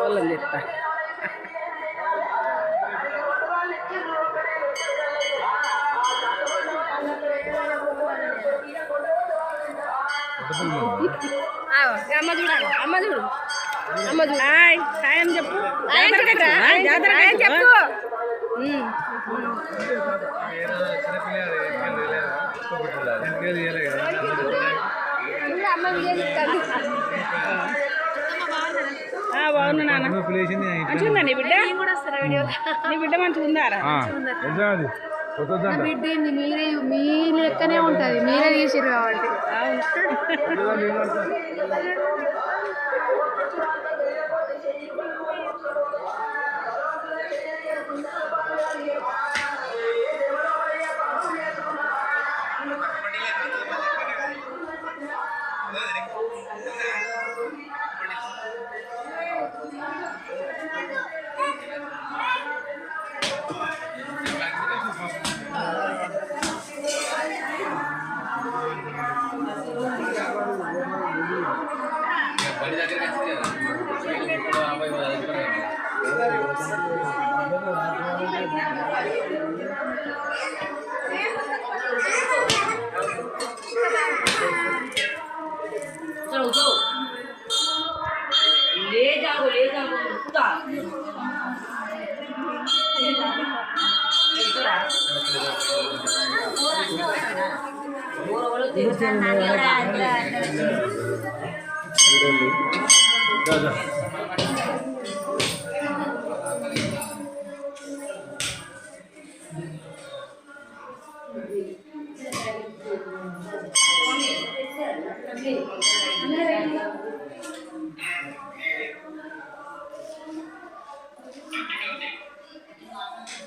వాళ్ళని చెప్తా. అమ్మ చూడాలి, అమ్మ చూడు, అమ్మ చూడు. హాయ్ హాయ్ అని చెప్పు, జాతర చెప్పు. బాగున్నా నాన్న, మంచిగా నీ బిడ్డ, నీ బిడ్డ మంచిగా ఉందారా? బిడ్డ మీరే మీ లెక్కనే ఉంటుంది, మీరే తీసిరు కాబట్టి.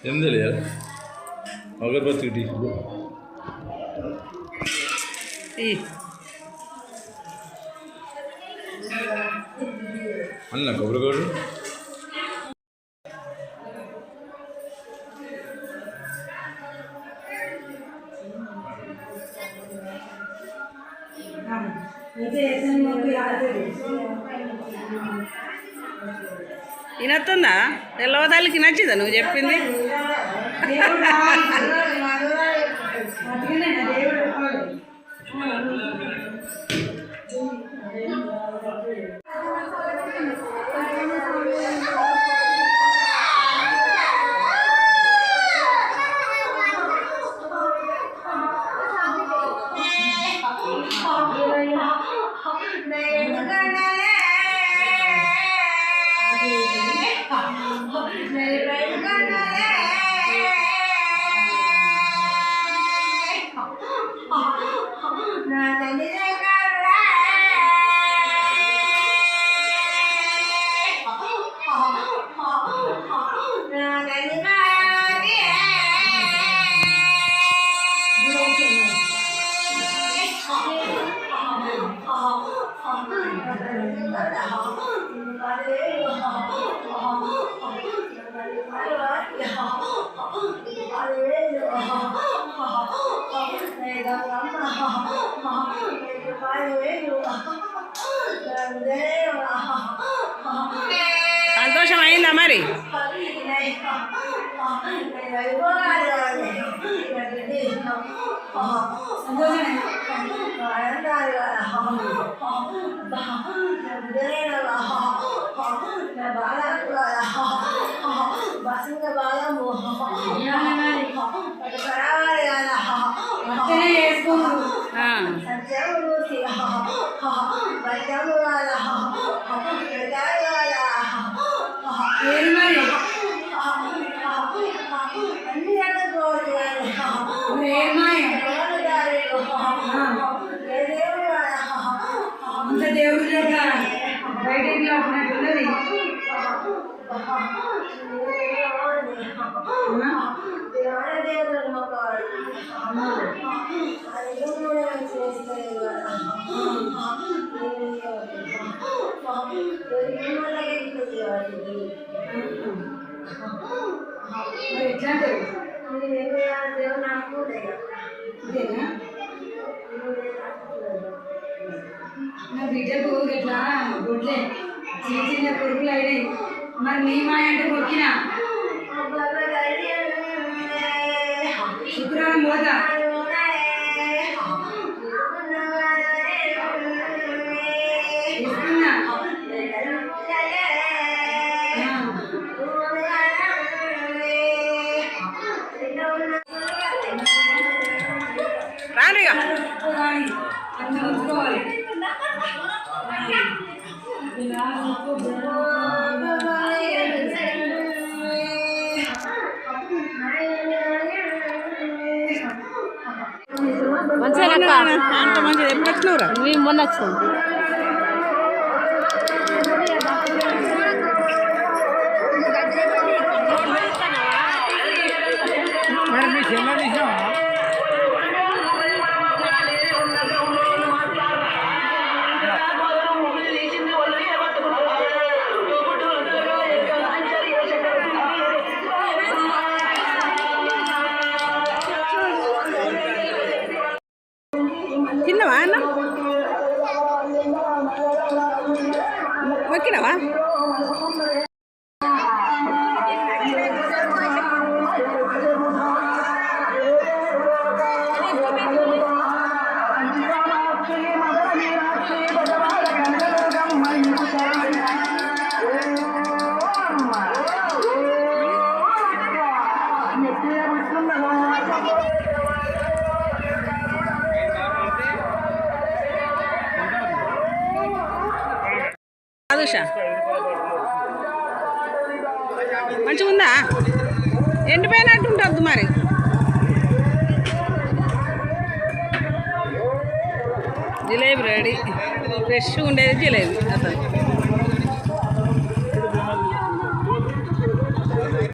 ఏంది లేదా అగరబత్తి అన్న కొబ్బరికాడు వినొస్తుందా? తెల్లవదాలకి నచ్చిందా నువ్వు చెప్పింది? సంతోషమైందా మరి? నా బిడ్డకు ఇట్లా గుడ్లే చిన్న చిన్న కొడుకులు అయినాయి మరి నీ మాయ అంటే మొక్కిన శుక్రవారం పోతా ఇస్తున్నా రానిగా అన్నీ ఉంచుకోవాలి మంచిగా మంచిగా ఎప్పుడు వచ్చినవురా మేము మొన్న వచ్చినాం తిన్నావా అన్న మొక్కినావా అదుషా మంచిగా ఉందా ఎండిపోయినట్టు ఉంటుంది మరి జిలేబీ రెడీ ఫ్రెష్గా ఉండేది జిలేబీ అసలు